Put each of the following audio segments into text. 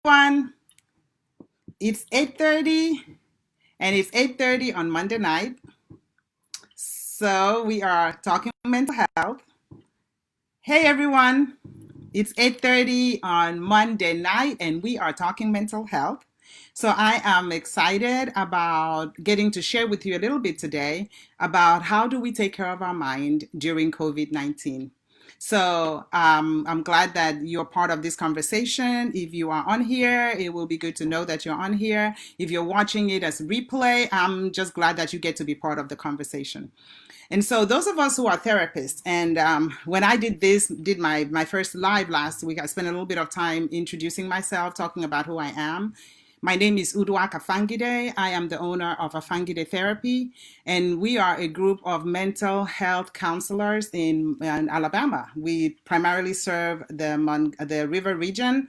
everyone. It's 8:30 and it's 8:30 on Monday night. So we are talking mental health. Hey everyone. It's 8:30 on Monday night and we are talking mental health. So I am excited about getting to share with you a little bit today about how do we take care of our mind during COVID-19. So I'm glad that you're part of this conversation. If you are on here, it will be good to know that you're on here. If you're watching it as replay, I'm just glad that you get to be part of the conversation. And so those of us who are therapists, and when I did my first live last week, I spent a little bit of time introducing myself, talking about who I am. My name is Uduak Afangide. I am the owner of Afangide Therapy, and we are a group of mental health counselors in Alabama. We primarily serve the river region,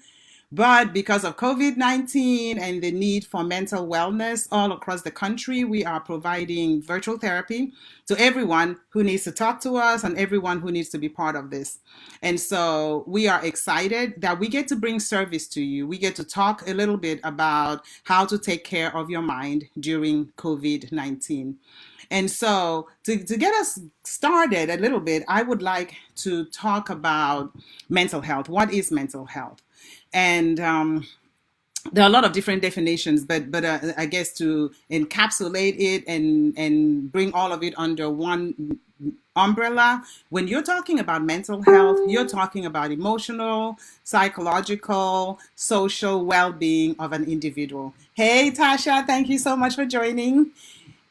but because of COVID-19 and the need for mental wellness all across the country, we are providing virtual therapy to everyone who needs to talk to us and everyone who needs to be part of this. And so we are excited that we get to bring service to you. We get to talk a little bit about how to take care of your mind during COVID-19. And so to get us started a little bit, I would like to talk about mental health. What is mental health? And there are a lot of different definitions, but I guess to encapsulate it and bring all of it under one umbrella, when you're talking about mental health, you're talking about emotional, psychological, social well-being of an individual. Hey, Tasha, thank you so much for joining.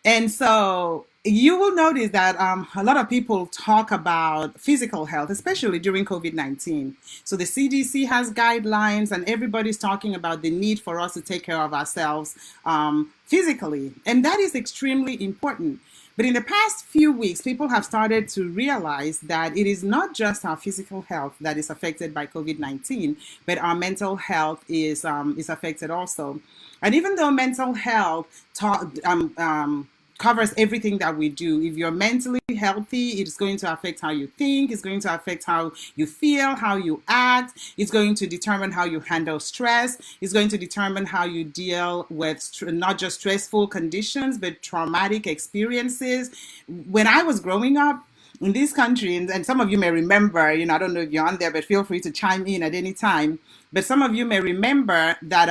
And so you will notice that a lot of people talk about physical health, especially during COVID-19. So the CDC has guidelines, and everybody's talking about the need for us to take care of ourselves physically. And that is extremely important. But in the past few weeks, people have started to realize that it is not just our physical health that is affected by COVID-19, but our mental health is affected also. And even though mental health covers everything that we do, if you're mentally healthy, it's going to affect how you think, it's going to affect how you feel, how you act, it's going to determine how you handle stress, it's going to determine how you deal with not just stressful conditions, but traumatic experiences. When I was growing up, in this country, and some of you may remember, I don't know if you're on there, but feel free to chime in at any time. But some of you may remember that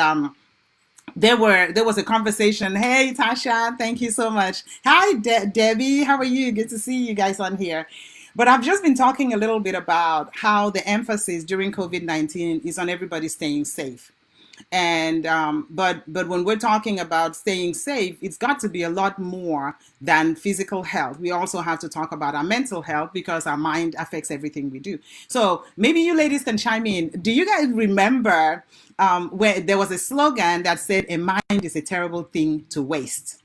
there was a conversation. Hey, Tasha, thank you so much. Hi, Debbie. How are you? Good to see you guys on here. But I've just been talking a little bit about how the emphasis during COVID-19 is on everybody staying safe. And but when we're talking about staying safe, it's got to be a lot more than physical health. We also have to talk about our mental health because our mind affects everything we do. So maybe you ladies can chime in. Do you guys remember where there was a slogan that said, "A mind is a terrible thing to waste"?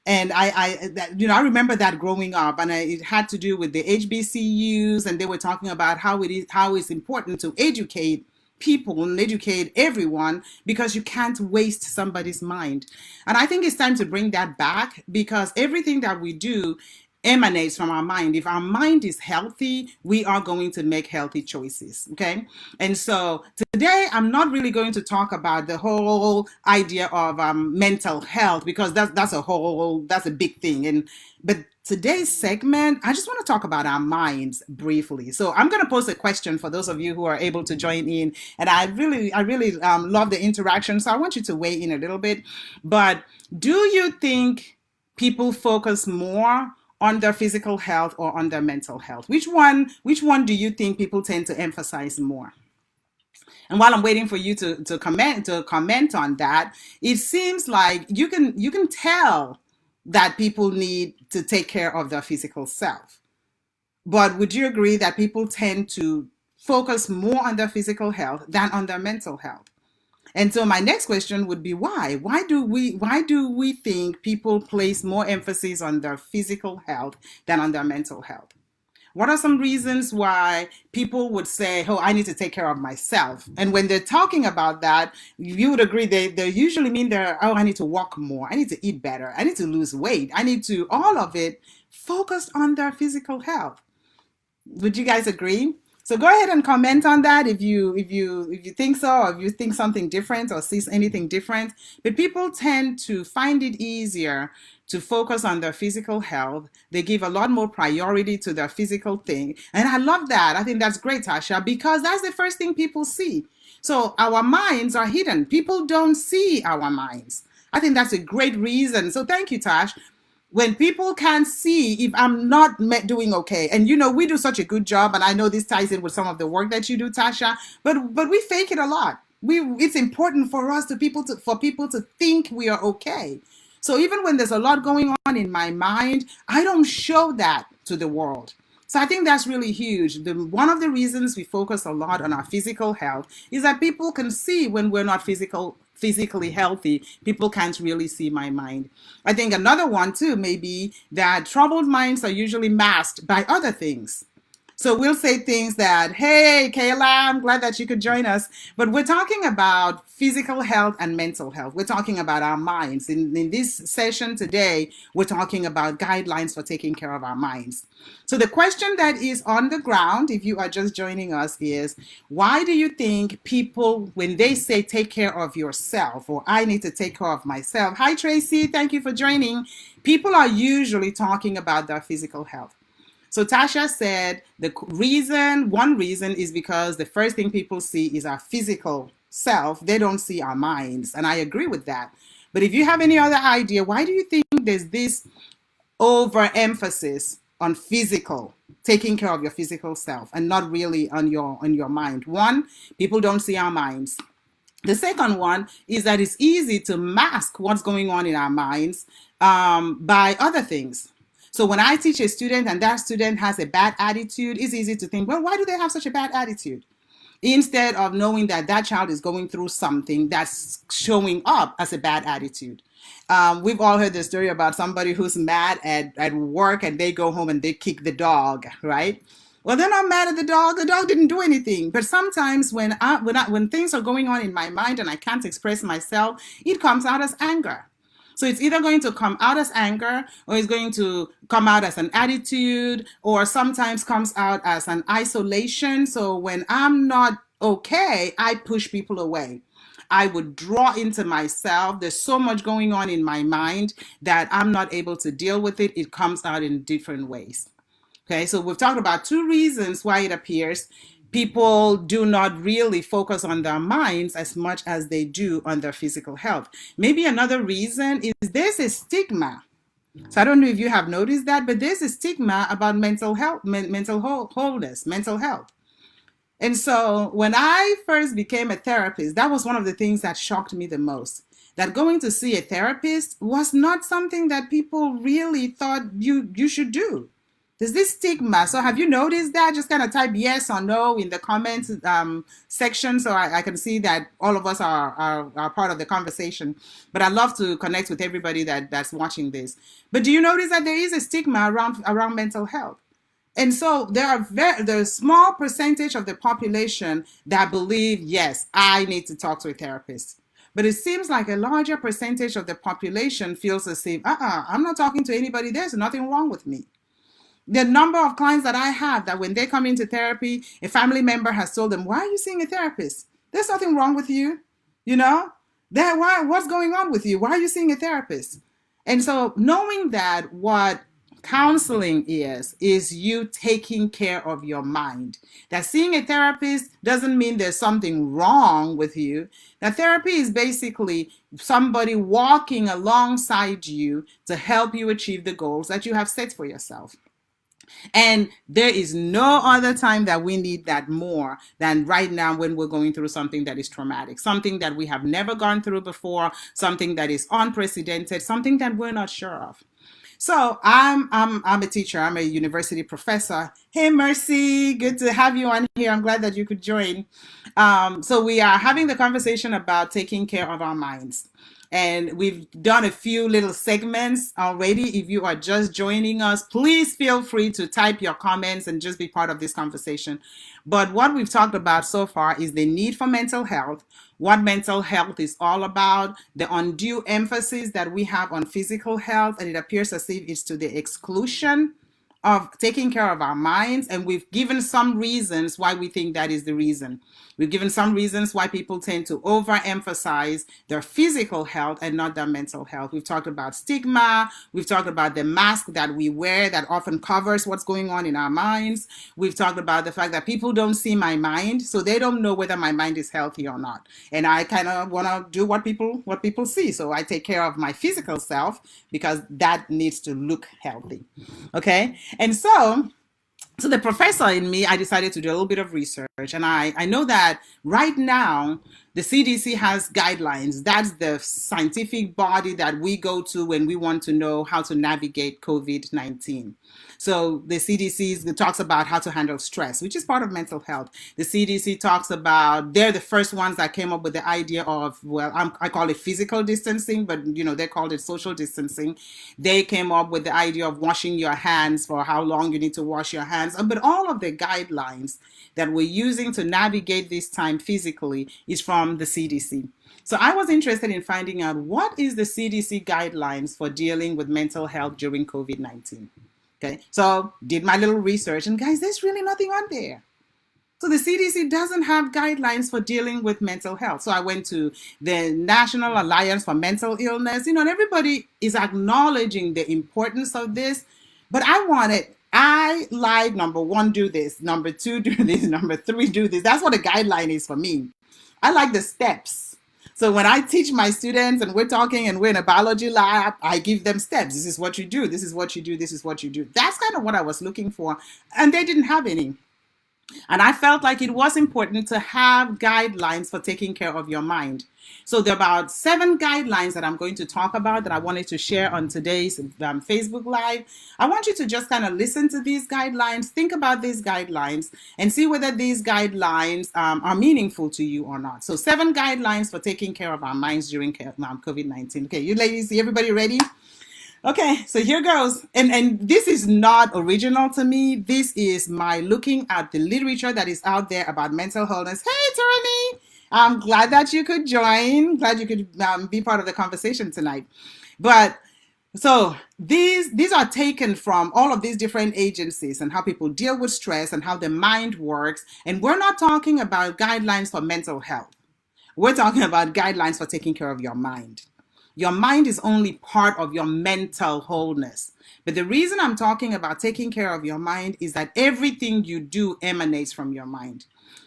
And I remember that growing up, and it had to do with the HBCUs, and they were talking about how it's important to educate people and educate everyone because you can't waste somebody's mind. And I think it's time to bring that back because everything that we do emanates from our mind. If our mind is healthy, we are going to make healthy choices. Okay. And so today I'm not really going to talk about the whole idea of mental health because that's a big thing. But today's segment, I just want to talk about our minds briefly. So I'm going to pose a question for those of you who are able to join in. And I really love the interaction. So I want you to weigh in a little bit. But do you think people focus more on their physical health or on their mental health? Which one do you think people tend to emphasize more? And while I'm waiting for you to comment on that, it seems like you can tell that people need to take care of their physical self. But would you agree that people tend to focus more on their physical health than on their mental health? And so my next question would be why? Why do we think people place more emphasis on their physical health than on their mental health? What are some reasons why people would say, "Oh, I need to take care of myself"? And when they're talking about that, you would agree they usually mean "Oh, I need to walk more. I need to eat better. I need to lose weight. I need to," all of it focused on their physical health. Would you guys agree? So go ahead and comment on that if you think so, or if you think something different or see anything different. But people tend to find it easier to focus on their physical health. They give a lot more priority to their physical thing. And I love that. I think that's great, Tasha, because that's the first thing people see. So our minds are hidden. People don't see our minds. I think that's a great reason. So thank you, Tash. When people can't see if I'm not doing okay, and we do such a good job, and I know this ties in with some of the work that you do, Tasha, but we fake it a lot. It's important for us for people to think we are okay. So even when there's a lot going on in my mind, I don't show that to the world. So I think that's really huge. One of the reasons we focus a lot on our physical health is that people can see when we're not physically healthy. People can't really see my mind. I think another one too may be that troubled minds are usually masked by other things. So we'll say things that, hey, Kayla, I'm glad that you could join us. But we're talking about physical health and mental health. We're talking about our minds. In this session today, we're talking about guidelines for taking care of our minds. So the question that is on the ground, if you are just joining us, is why do you think people, when they say take care of yourself, or I need to take care of myself? Hi, Tracy. Thank you for joining. People are usually talking about their physical health. So Tasha said one reason is because the first thing people see is our physical self. They don't see our minds. And I agree with that. But if you have any other idea, why do you think there's this overemphasis on taking care of your physical self, and not really on your mind? One, people don't see our minds. The second one is that it's easy to mask what's going on in our minds by other things. So when I teach a student and that student has a bad attitude, it's easy to think, well, why do they have such a bad attitude? Instead of knowing that that child is going through something that's showing up as a bad attitude. We've all heard the story about somebody who's mad at work and they go home and they kick the dog, right? Well, they're not mad at the dog. The dog didn't do anything. But sometimes when things are going on in my mind and I can't express myself, it comes out as anger. So it's either going to come out as anger, or it's going to come out as an attitude, or sometimes comes out as an isolation. So when I'm not okay, I push people away. I would draw into myself. There's so much going on in my mind that I'm not able to deal with it. It comes out in different ways. Okay, so we've talked about two reasons why it appears people do not really focus on their minds as much as they do on their physical health. Maybe another reason is there's a stigma. So I don't know if you have noticed that, but there's a stigma about mental health, mental wholeness, mental health. And so when I first became a therapist, that was one of the things that shocked me the most. That going to see a therapist was not something that people really thought you should do. There's this stigma. So have you noticed that? Just kind of type yes or no in the comments section, so I can see that all of us are part of the conversation. But I love to connect with everybody that's watching this. But do you notice that there is a stigma around mental health? And so there's a small percentage of the population that believe, yes, I need to talk to a therapist. But it seems like a larger percentage of the population feels as if, I'm not talking to anybody. There's nothing wrong with me. The number of clients that I have that when they come into therapy, a family member has told them, why are you seeing a therapist? There's nothing wrong with you. What's going on with you? Why are you seeing a therapist? And so knowing that what counseling is you taking care of your mind. That seeing a therapist doesn't mean there's something wrong with you. That therapy is basically somebody walking alongside you to help you achieve the goals that you have set for yourself. And there is no other time that we need that more than right now when we're going through something that is traumatic, something that we have never gone through before, something that is unprecedented, something that we're not sure of. So I'm a teacher. I'm a university professor. Hey, Mercy, good to have you on here. I'm glad that you could join. So we are having the conversation about taking care of our minds. And we've done a few little segments already. If you are just joining us, please feel free to type your comments and just be part of this conversation. But what we've talked about so far is the need for mental health, what mental health is all about, the undue emphasis that we have on physical health, and it appears as if it's to the exclusion of taking care of our minds, and we've given some reasons why we think that is the reason. We've given some reasons why people tend to overemphasize their physical health and not their mental health. We've talked about stigma. We've talked about the mask that we wear that often covers what's going on in our minds. We've talked about the fact that people don't see my mind, so they don't know whether my mind is healthy or not. And I kind of want to do what people see. So I take care of my physical self because that needs to look healthy. Okay? And so the professor in me, I decided to do a little bit of research, and I know that right now the CDC has guidelines. That's the scientific body that we go to when we want to know how to navigate COVID-19. So the CDC talks about how to handle stress, which is part of mental health. The CDC talks about, they're the first ones that came up with the idea of, well, I call it physical distancing, but they called it social distancing. They came up with the idea of washing your hands, for how long you need to wash your hands. But all of the guidelines that we're using to navigate this time physically is from the CDC. So I was interested in finding out, what is the CDC guidelines for dealing with mental health during COVID-19? Okay, so did my little research, and guys, there's really nothing on there. So the CDC doesn't have guidelines for dealing with mental health. So I went to the National Alliance for Mental Illness, and everybody is acknowledging the importance of this. But I like, number one, do this, number two, do this, number three, do this. That's what a guideline is for me. I like the steps. So when I teach my students and we're talking and we're in a biology lab, I give them steps. This is what you do. This is what you do. This is what you do. That's kind of what I was looking for. And they didn't have any. And I felt like it was important to have guidelines for taking care of your mind. So there are about 7 guidelines that I'm going to talk about that I wanted to share on today's Facebook Live. I want you to just kind of listen to these guidelines, think about these guidelines, and see whether these guidelines are meaningful to you or not. So 7 guidelines for taking care of our minds during COVID-19. Okay, you ladies, everybody ready? Okay, so here goes. And this is not original to me. This is my looking at the literature that is out there about mental wellness. Hey, Tony! I'm glad that you could join. Glad you could be part of the conversation tonight. But so these are taken from all of these different agencies and how people deal with stress and how the mind works. And we're not talking about guidelines for mental health. We're talking about guidelines for taking care of your mind. Your mind is only part of your mental wholeness. But the reason I'm talking about taking care of your mind is that everything you do emanates from your mind.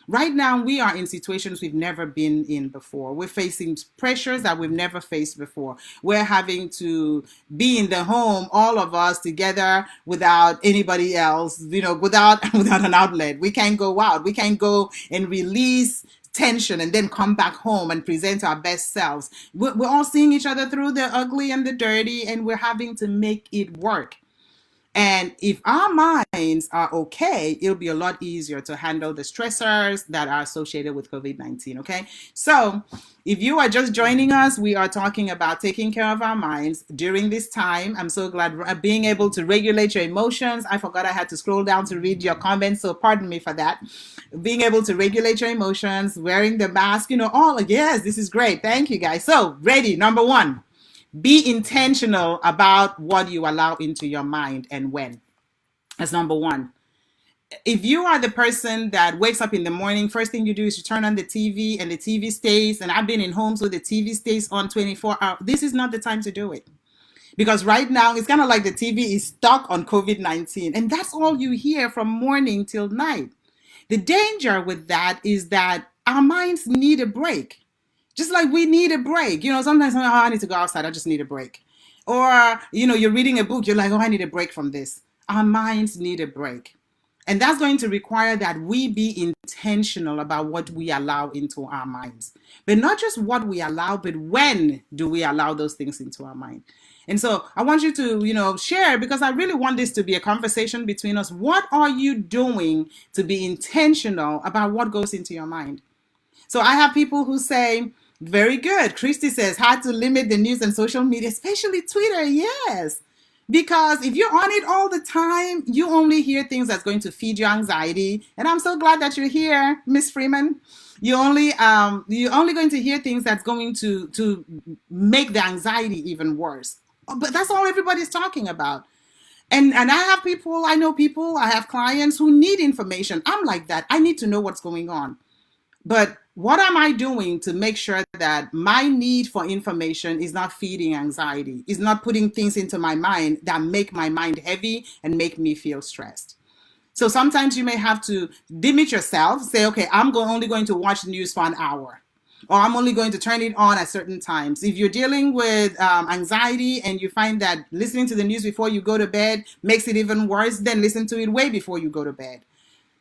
Right now, we are in situations we've never been in before. We're facing pressures that we've never faced before. We're having to be in the home, all of us together, without anybody else, without an outlet. We can't go out. We can't go and release tension and then come back home and present our best selves. We're all seeing each other through the ugly and the dirty, and we're having to make it work. And if our minds are okay, it'll be a lot easier to handle the stressors that are associated with COVID-19, okay? So if you are just joining us, we are talking about taking care of our minds during this time. I'm so glad being able to regulate your emotions. I forgot I had to scroll down to read your comments, so pardon me for that. Being able to regulate your emotions, wearing the mask, yes, this is great. Thank you, guys. So ready, number 1. Be intentional about what you allow into your mind and when. That's number 1. If you are the person that wakes up in the morning, first thing you do is you turn on the TV and the TV stays, and I've been in homes where the TV stays on 24 hours. This is not the time to do it. Because right now, it's kind of like the TV is stuck on COVID-19, and that's all you hear from morning till night. The danger with that is that our minds need a break. Just like we need a break. Sometimes, I need to go outside. I just need a break. Or, you're reading a book. You're like, I need a break from this. Our minds need a break. And that's going to require that we be intentional about what we allow into our minds. But not just what we allow, but when do we allow those things into our mind? And so I want you to, share, because I really want this to be a conversation between us. What are you doing to be intentional about what goes into your mind? So I have people who say, very good. Christy says, how to limit the news and social media, especially Twitter. Yes. Because if you're on it all the time, you only hear things that's going to feed your anxiety. And I'm so glad that you're here, Miss Freeman. You're only going to hear things that's going to make the anxiety even worse. But that's all everybody's talking about. And I know people, I have clients who need information. I'm like that. I need to know what's going on. But what am I doing to make sure that my need for information is not feeding anxiety, is not putting things into my mind that make my mind heavy and make me feel stressed? So sometimes you may have to limit yourself, say, okay, only going to watch the news for an hour, or I'm only going to turn it on at certain times. If you're dealing with anxiety and you find that listening to the news before you go to bed makes it even worse, then listen to it way before you go to bed.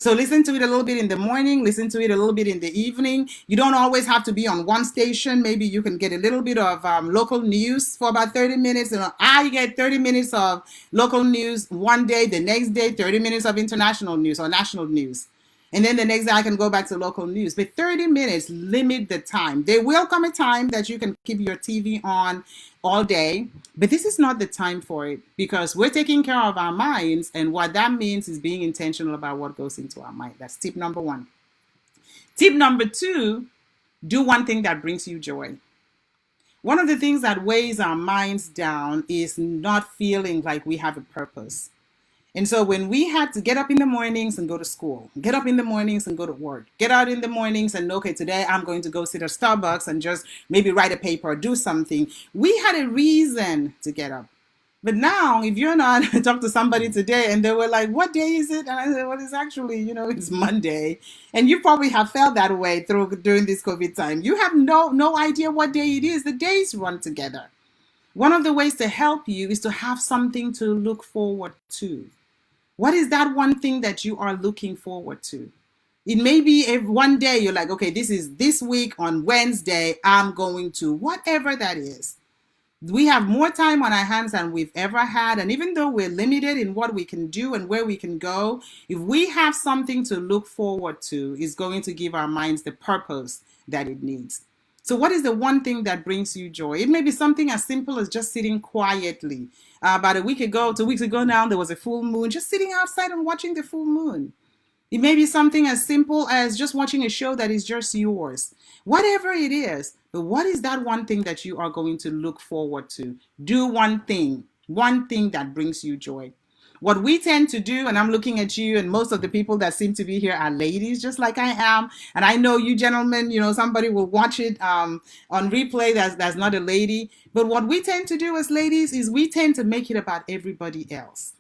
So listen to it a little bit in the morning, listen to it a little bit in the evening. You don't always have to be on one station. Maybe you can get a little bit of local news for about 30 minutes. And I get 30 minutes of local news one day, the next day, 30 minutes of international news or national news. And then the next day I can go back to local news. But 30 minutes, limit the time. There will come a time that you can keep your TV on all day, but this is not the time for it because we're taking care of our minds. And what that means is being intentional about what goes into our mind. That's tip number one. Tip number two, do one thing that brings you joy. One of the things that weighs our minds down is not feeling like we have a purpose. And so when we had to get up in the mornings and go to school, get up in the mornings and go to work, get out in the mornings and okay, today I'm going to go sit at Starbucks and just maybe write a paper or do something. We had a reason to get up. But now, if you're not, talk to somebody today and they were like, what day is it? And I said, well, it's actually, it's Monday. And you probably have felt that way during this COVID time. You have no idea what day it is. The days run together. One of the ways to help you is to have something to look forward to. What is that one thing that you are looking forward to? It may be one day you're like, okay, this week on Wednesday, I'm going to whatever that is. We have more time on our hands than we've ever had. And even though we're limited in what we can do and where we can go, if we have something to look forward to, it's going to give our minds the purpose that it needs. So what is the one thing that brings you joy? It may be something as simple as just sitting quietly. About a week ago, 2 weeks ago now, there was a full moon, just sitting outside and watching the full moon. It may be something as simple as just watching a show that is just yours. Whatever it is, but what is that one thing that you are going to look forward to? Do one thing that brings you joy. What we tend to do, and I'm looking at you, and most of the people that seem to be here are ladies, just like I am. And I know you gentlemen, somebody will watch it on replay that's not a lady. But what we tend to do as ladies is we tend to make it about everybody else.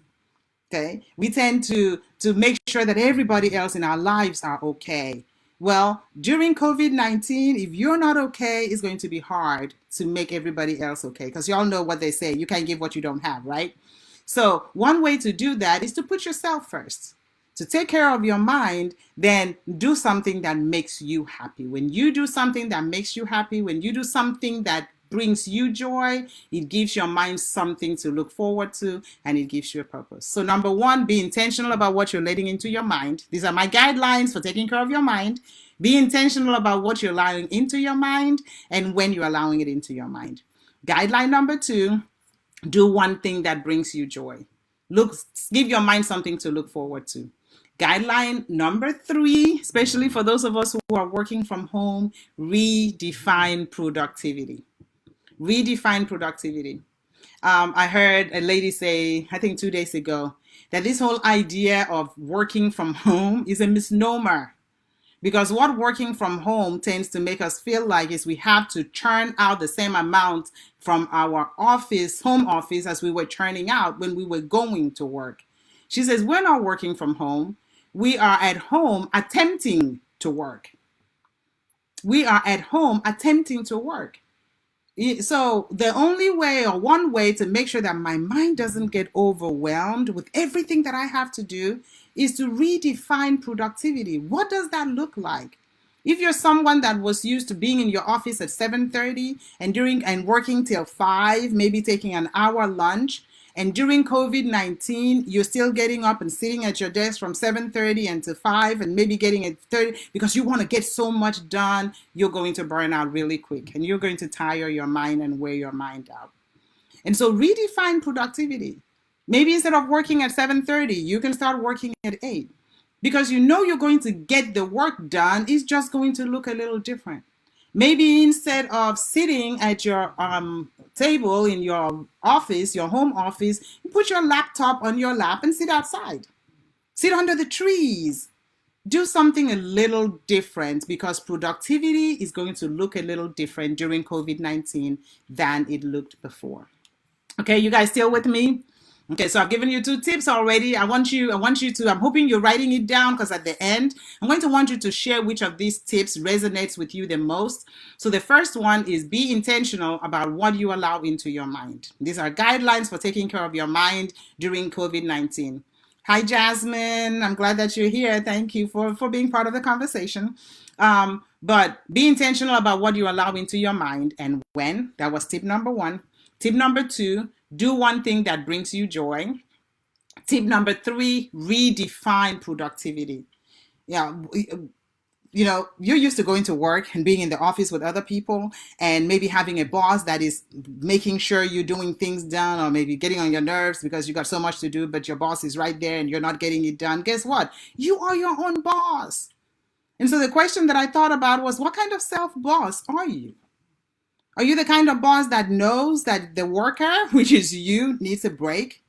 Okay? We tend to make sure that everybody else in our lives are okay. Well, during COVID-19, if you're not okay, it's going to be hard to make everybody else okay. Because you all know what they say, you can't give what you don't have, right? So one way to do that is to put yourself first. To take care of your mind, then do something that makes you happy. When you do something that makes you happy, when you do something that brings you joy, it gives your mind something to look forward to, and it gives you a purpose. So number one, be intentional about what you're letting into your mind. These are my guidelines for taking care of your mind. Be intentional about what you're allowing into your mind and when you're allowing it into your mind. Guideline number two, do one thing that brings you joy. Give your mind something to look forward to. Guideline number three, especially for those of us who are working from home, redefine productivity. Redefine productivity. I heard a lady say, I think 2 days ago, that this whole idea of working from home is a misnomer. Because what working from home tends to make us feel like is we have to churn out the same amount from our home office, as we were churning out when we were going to work. She says, we're not working from home. We are at home attempting to work. We are at home attempting to work. So the only way, or one way, to make sure that my mind doesn't get overwhelmed with everything that I have to do is to redefine productivity. What does that look like? If you're someone that was used to being in your office at 7:30 and working till 5, maybe taking an hour lunch, and during COVID-19, you're still getting up and sitting at your desk from 7:30 until 5 and maybe getting at 30 because you want to get so much done, you're going to burn out really quick and you're going to tire your mind and wear your mind out. And so redefine productivity. Maybe instead of working at 7:30, you can start working at 8 because you're going to get the work done. It's just going to look a little different. Maybe instead of sitting at your table in your office, your home office, you put your laptop on your lap and sit outside. Sit under the trees. Do something a little different because productivity is going to look a little different during COVID-19 than it looked before. Okay, you guys still with me? Okay, so I've given you 2 tips already. I want you to, I'm hoping you're writing it down because at the end, I'm going to want you to share which of these tips resonates with you the most. So the first one is be intentional about what you allow into your mind. These are guidelines for taking care of your mind during COVID-19. Hi, Jasmine. I'm glad that you're here. Thank you for being part of the conversation. But be intentional about what you allow into your mind and when. That was tip number 1. Tip number 2, do one thing that brings you joy. Tip number 3, redefine productivity. Yeah, you're used to going to work and being in the office with other people and maybe having a boss that is making sure you're doing things done, or maybe getting on your nerves because you got so much to do, but your boss is right there and you're not getting it done. Guess what? You are your own boss. And so the question that I thought about was, what kind of self-boss are you? Are you the kind of boss that knows that the worker, which is you, needs a break?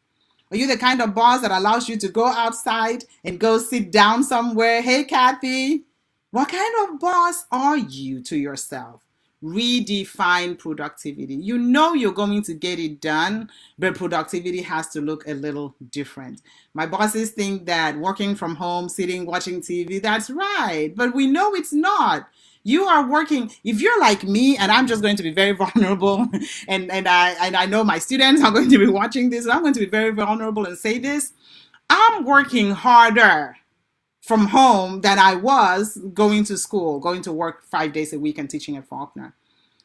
Are you the kind of boss that allows you to go outside and go sit down somewhere? Hey, Kathy, what kind of boss are you to yourself? Redefine productivity. You know you're going to get it done, but productivity has to look a little different. My bosses think that working from home, sitting, watching TV, that's right, but we know it's not. You are working. If you're like me, and I'm just going to be very vulnerable, and I know my students are going to be watching this, and I'm going to be very vulnerable and say this. I'm working harder from home than I was going to school, going to work 5 days a week and teaching at Faulkner.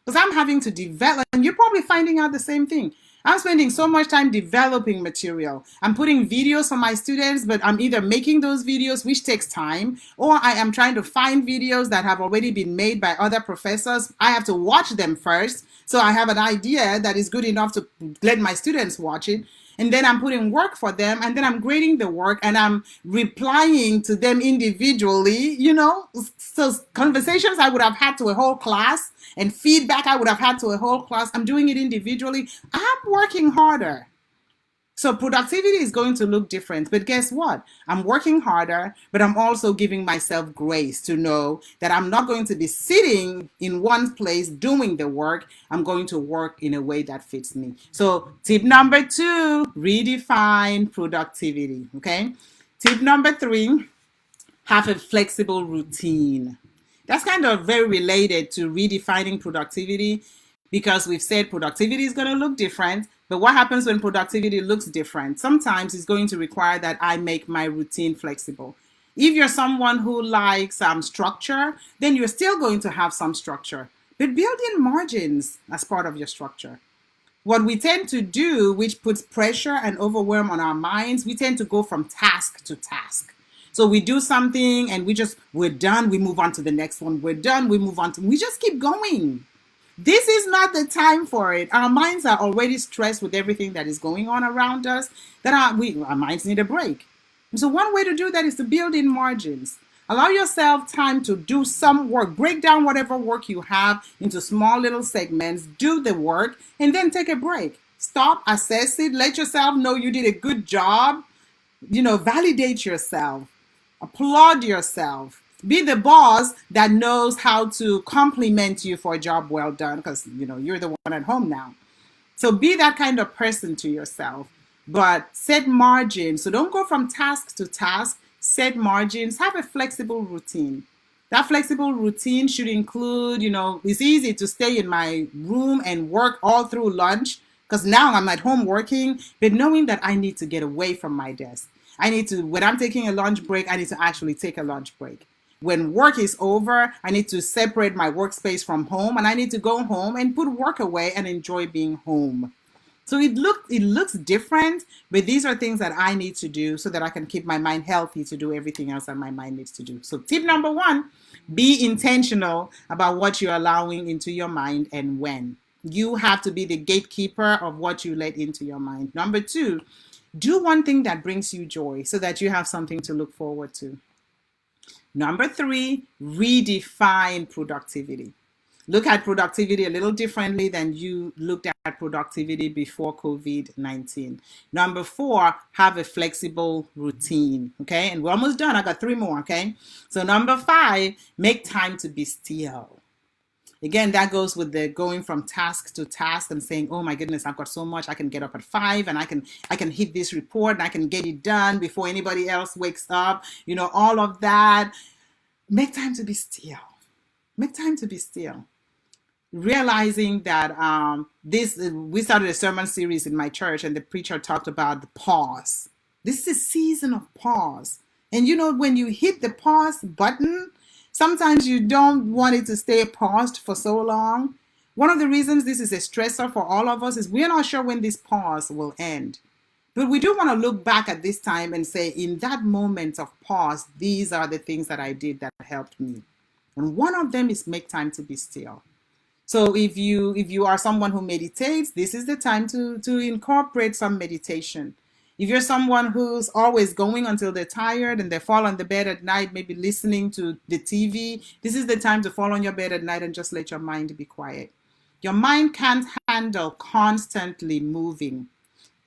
Because I'm having to develop, and you're probably finding out the same thing. I'm spending so much time developing material. I'm putting videos for my students, but I'm either making those videos, which takes time, or I am trying to find videos that have already been made by other professors. I have to watch them first, so I have an idea that is good enough to let my students watch it. And then I'm putting work for them, and then I'm grading the work, and I'm replying to them individually, So conversations I would have had to a whole class and feedback I would have had to a whole class, I'm doing it individually. I'm working harder. So productivity is going to look different. But guess what? I'm working harder, but I'm also giving myself grace to know that I'm not going to be sitting in one place doing the work. I'm going to work in a way that fits me. So tip number 2, redefine productivity. Okay. Tip number 3, have a flexible routine. That's kind of very related to redefining productivity, because we've said productivity is going to look different. But what happens when productivity looks different? Sometimes it's going to require that I make my routine flexible. If you're someone who likes structure, then you're still going to have some structure. But build in margins as part of your structure. What we tend to do, which puts pressure and overwhelm on our minds, we tend to go from task to task. So we do something and we're done, we move on to the next one. We're done, we move on to, we just keep going. This is not the time for it. Our minds are already stressed with everything that is going on around us, that our minds need a break. And so one way to do that is to build in margins. Allow yourself time to do some work. Break down whatever work you have into small little segments. Do the work and then take a break. Stop, assess it, let yourself know you did a good job. Validate yourself. Applaud yourself. Be the boss that knows how to compliment you for a job well done, because you're the one at home now. So be that kind of person to yourself, but set margins. So don't go from task to task. Set margins. Have a flexible routine. That flexible routine should include, it's easy to stay in my room and work all through lunch, because now I'm at home working, but knowing that I need to get away from my desk. When I'm taking a lunch break, I need to actually take a lunch break. When work is over, I need to separate my workspace from home, and I need to go home and put work away and enjoy being home. So it looks different, but these are things that I need to do so that I can keep my mind healthy to do everything else that my mind needs to do. So tip number 1, be intentional about what you're allowing into your mind and when. You have to be the gatekeeper of what you let into your mind. Number 2, do one thing that brings you joy so that you have something to look forward to. Number 3, redefine productivity. Look at productivity a little differently than you looked at productivity before COVID-19. Number four, have a flexible routine. Okay. And we're almost done. I got three more. Okay. So number five, make time to be still. Again, that goes with the going from task to task and saying, oh my goodness, I've got so much. I can get up at 5 and I can hit this report and I can get it done before anybody else wakes up. All of that. Make time to be still. Make time to be still. Realizing that this we started a sermon series in my church, and the preacher talked about the pause. This is a season of pause. And when you hit the pause button, sometimes you don't want it to stay paused for so long. One of the reasons this is a stressor for all of us is we're not sure when this pause will end. But we do want to look back at this time and say, in that moment of pause, these are the things that I did that helped me. And one of them is make time to be still. So if you are someone who meditates, this is the time to incorporate some meditation. If you're someone who's always going until they're tired and they fall on the bed at night, maybe listening to the TV, this is the time to fall on your bed at night and just let your mind be quiet. Your mind can't handle constantly moving.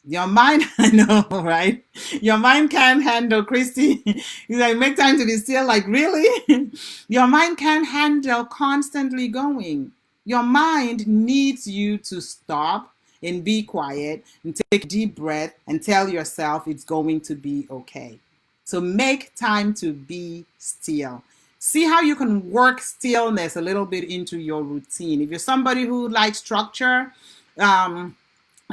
Your mind, I know, right? Your mind can't handle, Christy. He's like, make time to be still. Like, really? Your mind can't handle constantly going. Your mind needs you to stop and be quiet and take a deep breath and tell yourself it's going to be okay. So make time to be still. See how you can work stillness a little bit into your routine. If you're somebody who likes structure,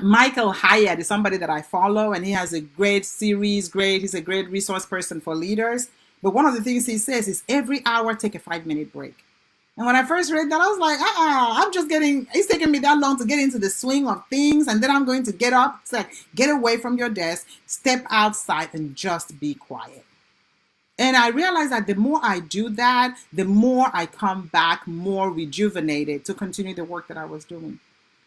Michael Hyatt is somebody that I follow, and he has a great series. He's a great resource person for leaders. But one of the things he says is every hour, take a 5-minute break. And when I first read that, I was like, it's taking me that long to get into the swing of things. And then I'm going to get up. It's like, get away from your desk, step outside and just be quiet. And I realized that the more I do that, the more I come back more rejuvenated to continue the work that I was doing.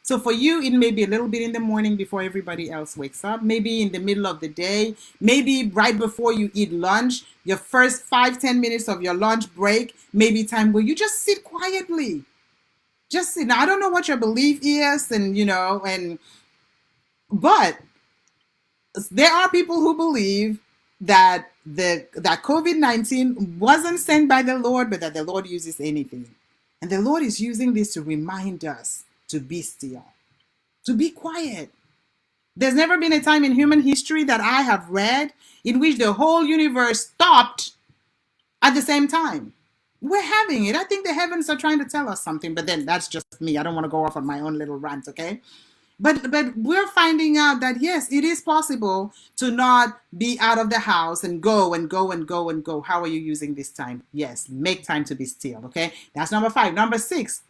So for you, it may be a little bit in the morning before everybody else wakes up, maybe in the middle of the day, maybe right before you eat lunch, your first 5-10 minutes of your lunch break, maybe time where you just sit quietly. Just sit. Now, I don't know what your belief is, but there are people who believe that that COVID-19 wasn't sent by the Lord, but that the Lord uses anything. And the Lord is using this to remind us to be still, to be quiet. There's never been a time in human history that I have read in which the whole universe stopped at the same time. We're having it. I think the heavens are trying to tell us something, but then that's just me. I don't want to go off on my own little rant, okay? But we're finding out that, yes, it is possible to not be out of the house and go and go and go and go. How are you using this time? Yes, make time to be still, okay? That's number 5. Number 6.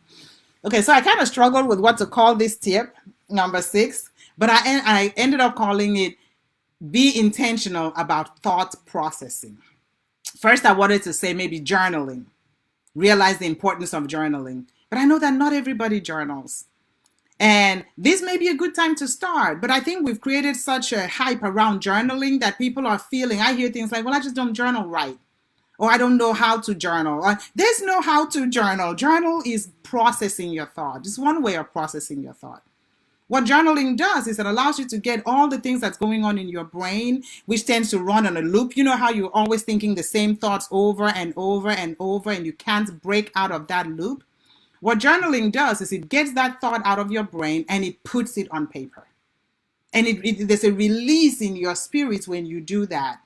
Okay, so I kind of struggled with what to call this tip, number 6, but I ended up calling it be intentional about thought processing. First, I wanted to say maybe journaling. Realize the importance of journaling. But I know that not everybody journals. And this may be a good time to start, but I think we've created such a hype around journaling that people are feeling, I hear things like, well, I just don't journal right. Or I don't know how to journal. There's no how to journal. Journal is processing your thought. It's one way of processing your thought. What journaling does is it allows you to get all the things that's going on in your brain, which tends to run on a loop. You know how you're always thinking the same thoughts over and over and over, and you can't break out of that loop? What journaling does is it gets that thought out of your brain and it puts it on paper. And there's a release in your spirit when you do that.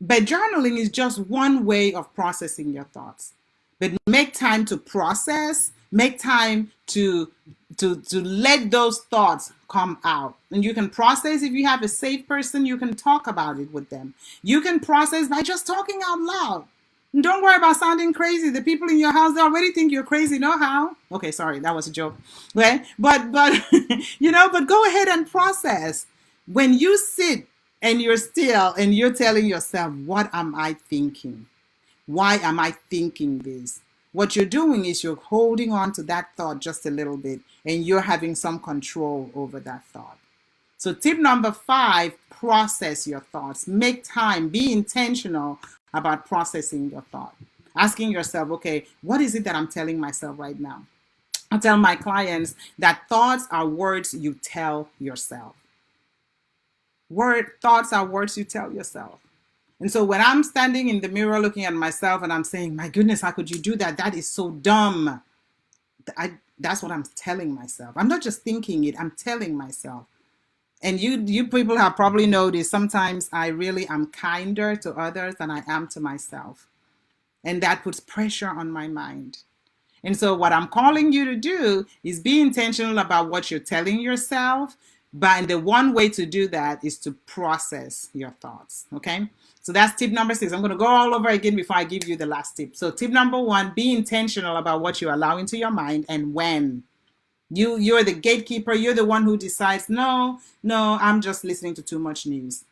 But journaling is just one way of processing your thoughts. But make time to process, make time to let those thoughts come out. And you can process if you have a safe person, you can talk about it with them. You can process by just talking out loud. And don't worry about sounding crazy. The people in your house, they already think you're crazy. Know how? Okay, sorry, that was a joke. Okay? But but go ahead and process. When you sit and you're still and you're telling yourself, what am I thinking? Why am I thinking this? What you're doing is you're holding on to that thought just a little bit and you're having some control over that thought. So tip number 5, process your thoughts. Make time, be intentional about processing your thought. Asking yourself, okay, what is it that I'm telling myself right now? I tell my clients that thoughts are words you tell yourself. Thoughts are words you tell yourself. And so when I'm standing in the mirror looking at myself and I'm saying, my goodness, how could you do that? That is so dumb. That's what I'm telling myself. I'm not just thinking it, I'm telling myself. And you people have probably noticed sometimes I really am kinder to others than I am to myself. And that puts pressure on my mind. And so, what I'm calling you to do is be intentional about what you're telling yourself. But the one way to do that is to process your thoughts. Okay. So, that's tip number 6. I'm going to go all over again before I give you the last tip. So, tip number 1, be intentional about what you allow into your mind and when. You're the gatekeeper. You're the one who decides, no, I'm just listening to too much news.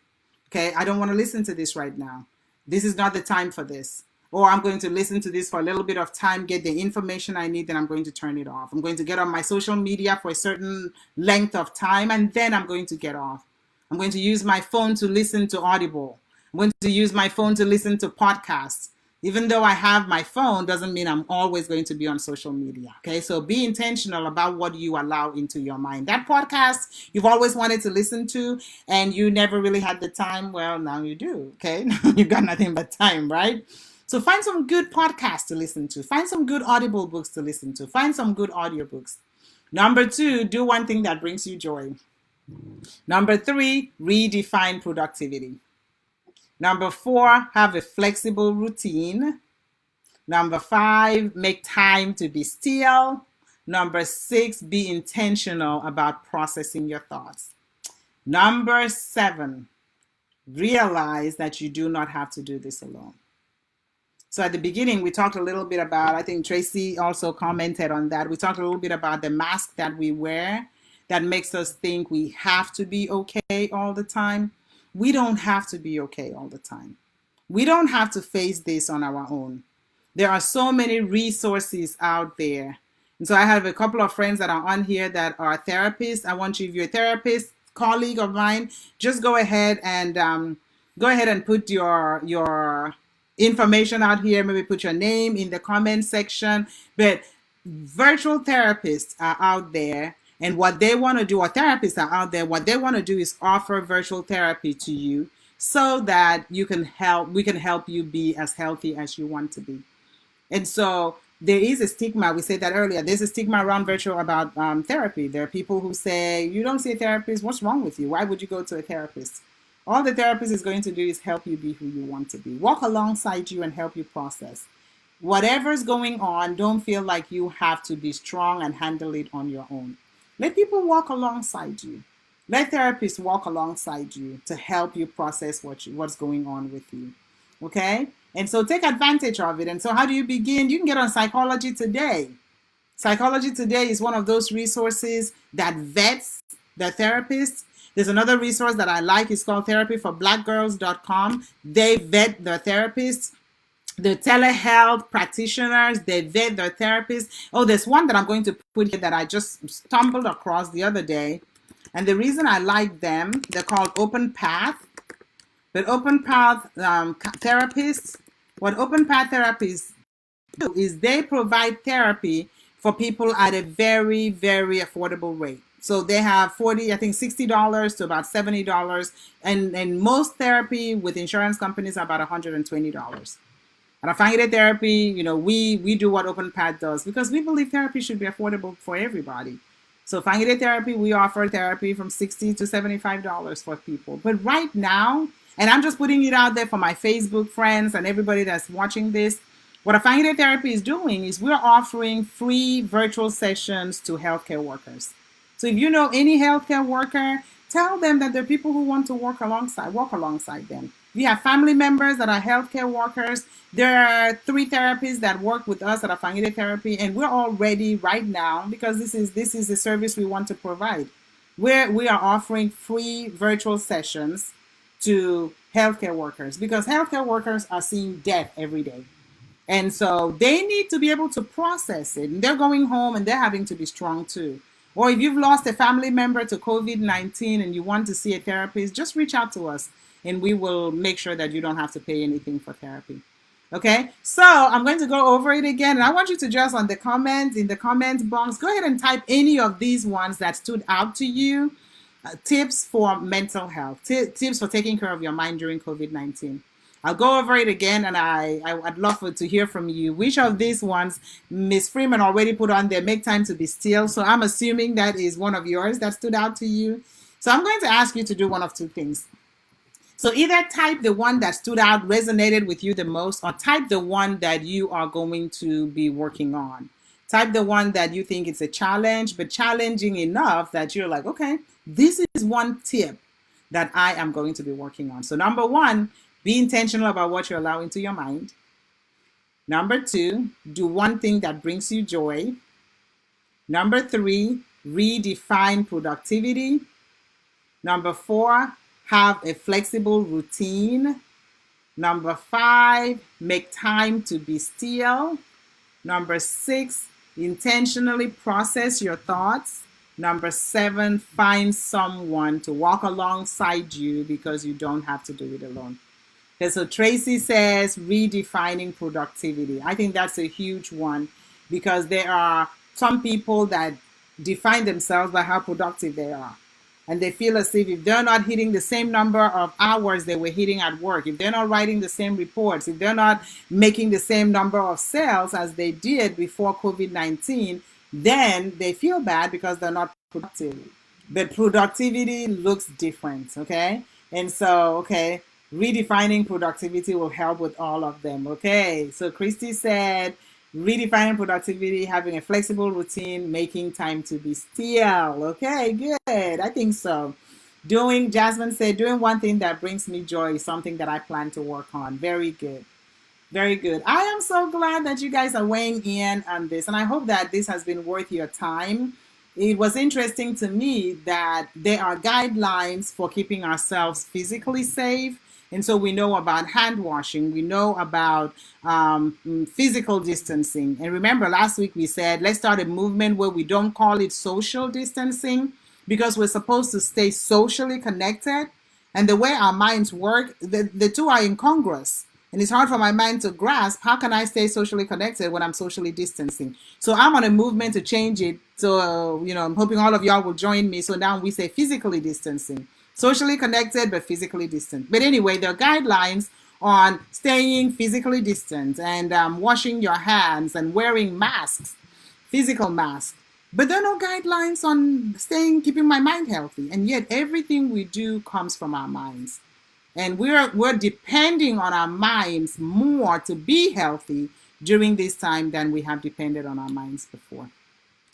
Okay, I don't want to listen to this right now. This is not the time for this. Or I'm going to listen to this for a little bit of time, get the information I need, then I'm going to turn it off. I'm going to get on my social media for a certain length of time, and then I'm going to get off. I'm going to use my phone to listen to Audible. I'm going to use my phone to listen to podcasts. Even though I have my phone, doesn't mean I'm always going to be on social media. Okay, so be intentional about what you allow into your mind. That podcast you've always wanted to listen to and you never really had the time, well, now you do. Okay, you've got nothing but time, right? So find some good podcasts to listen to. Find some good Audible books to listen to. Find some good audiobooks. Number 2, do one thing that brings you joy. Number 3, redefine productivity. Number 4, have a flexible routine. Number 5, make time to be still. Number 6, be intentional about processing your thoughts. Number 7, realize that you do not have to do this alone. So at the beginning, we talked a little bit about, I think Tracy also commented on that. We talked a little bit about the mask that we wear that makes us think we have to be okay all the time. We don't have to be okay all the time. We don't have to face this on our own. There are so many resources out there. And so I have a couple of friends that are on here that are therapists. I want you, if you're a therapist, colleague of mine, just go ahead and put your information out here. Maybe put your name in the comment section. But virtual therapists are out there. And what they want to do, or therapists are out there, what they want to do is offer virtual therapy to you so that we can help you be as healthy as you want to be. And so there is a stigma. We said that earlier. There's a stigma around virtual about therapy. There are people who say, you don't see a therapist. What's wrong with you? Why would you go to a therapist? All the therapist is going to do is help you be who you want to be. Walk alongside you and help you process. Whatever's going on, don't feel like you have to be strong and handle it on your own. Let people walk alongside you. Let therapists walk alongside you to help you process what's going on with you. Okay? And so take advantage of it. And so how do you begin? You can get on Psychology Today. Psychology Today is one of those resources that vets the therapist. There's another resource that I like. It's called therapyforblackgirls.com. They vet the therapists. The telehealth practitioners, they vet their therapists. Oh, there's one that I'm going to put here that I just stumbled across the other day. And the reason I like them, they're called Open Path. But Open Path therapists, what Open Path therapists do is they provide therapy for people at a very, very affordable rate. So they have $60 to about $70. And most therapy with insurance companies are about $120. And I find that therapy, we do what Open Path does because we believe therapy should be affordable for everybody. So Find Therapy, we offer therapy from $60 to $75 for people. But right now, and I'm just putting it out there for my Facebook friends and everybody that's watching this, what Find Therapy is doing is we're offering free virtual sessions to healthcare workers. So if you know any healthcare worker, tell them that there are people who want to walk alongside them. We have family members that are healthcare workers. There are 3 therapists that work with us at Afangide Therapy, and we're all ready right now because this is the service we want to provide. We are offering free virtual sessions to healthcare workers because healthcare workers are seeing death every day. And so they need to be able to process it. And they're going home and they're having to be strong too. Or if you've lost a family member to COVID-19 and you want to see a therapist, just reach out to us and we will make sure that you don't have to pay anything for therapy. Okay, so I'm going to go over it again, and I want you to just in the comments box, go ahead and type any of these ones that stood out to you. Tips for mental health, tips for taking care of your mind during COVID-19. I'll go over it again, and I'd love to hear from you. Which of these ones, Miss Freeman already put on there, make time to be still. So I'm assuming that is one of yours that stood out to you. So I'm going to ask you to do one of two things. So either type the one that stood out, resonated with you the most, or type the one that you are going to be working on. Type the one that you think it's a challenge, but challenging enough that you're like, okay, this is one tip that I am going to be working on. So number one, be intentional about what you allow into your mind. Number two, do one thing that brings you joy. Number three, redefine productivity. Number four, have a flexible routine. Number five, make time to be still. Number six, intentionally process your thoughts. Number seven, find someone to walk alongside you because you don't have to do it alone. Okay, so Tracy says redefining productivity. I think that's a huge one because there are some people that define themselves by how productive they are. And they feel as if they're not hitting the same number of hours they were hitting at work, if they're not writing the same reports, if they're not making the same number of sales as they did before COVID-19, then they feel bad because they're not productive. But productivity looks different, okay? And so, okay, redefining productivity will help with all of them, okay? So Christy said, redefining productivity, having a flexible routine, making time to be still. Okay, good. I think so. Jasmine said, doing one thing that brings me joy is something that I plan to work on. Very good. Very good. I am so glad that you guys are weighing in on this, and I hope that this has been worth your time. It was interesting to me that there are guidelines for keeping ourselves physically safe. And so we know about hand washing, we know about physical distancing. And remember, last week we said, let's start a movement where we don't call it social distancing because we're supposed to stay socially connected. And the way our minds work, the two are incongruous. And it's hard for my mind to grasp, how can I stay socially connected when I'm socially distancing? So I'm on a movement to change it. So, I'm hoping all of y'all will join me. So now we say physically distancing. Socially connected, but physically distant. But anyway, there are guidelines on staying physically distant and washing your hands and wearing masks, physical masks. But there are no guidelines on keeping my mind healthy. And yet everything we do comes from our minds. And we're depending on our minds more to be healthy during this time than we have depended on our minds before.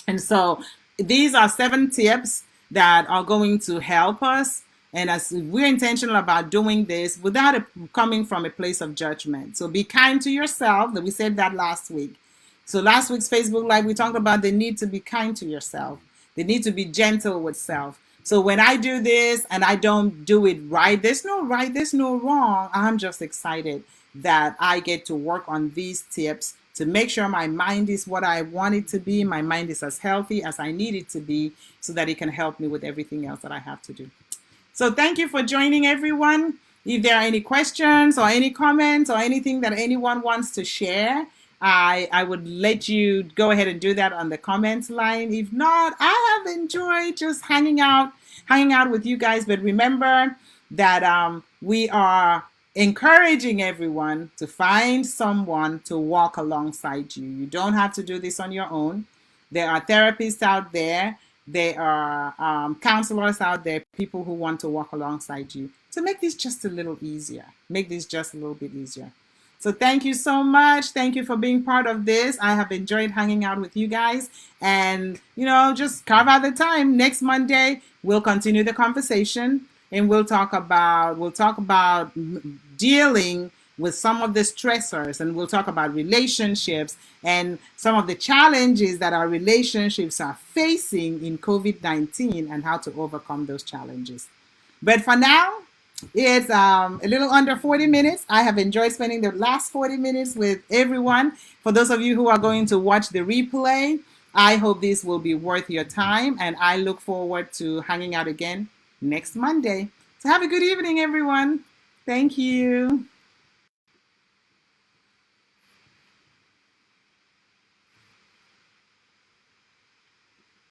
And so these are 7 tips that are going to help us. And as we're intentional about doing this without it coming from a place of judgment. So be kind to yourself. We said that last week. So last week's Facebook Live, we talked about the need to be kind to yourself. The need to be gentle with self. So when I do this and I don't do it right, there's no wrong. I'm just excited that I get to work on these tips to make sure my mind is what I want it to be. My mind is as healthy as I need it to be so that it can help me with everything else that I have to do. So thank you for joining, everyone. If there are any questions or any comments or anything that anyone wants to share, I would let you go ahead and do that on the comments line. If not, I have enjoyed just hanging out with you guys. But remember that we are encouraging everyone to find someone to walk alongside you. You don't have to do this on your own. There are therapists out there. There are counselors out there, people who want to walk alongside you to make this just a little easier. Make this just a little bit easier. So thank you so much. Thank you for being part of this. I have enjoyed hanging out with you guys. And, just carve out the time. Next Monday, we'll continue the conversation and we'll talk about dealing with some of the stressors, and we'll talk about relationships and some of the challenges that our relationships are facing in COVID-19 and how to overcome those challenges. But for now, it's a little under 40 minutes. I have enjoyed spending the last 40 minutes with everyone. For those of you who are going to watch the replay, I hope this will be worth your time, and I look forward to hanging out again next Monday. So have a good evening, everyone. Thank you.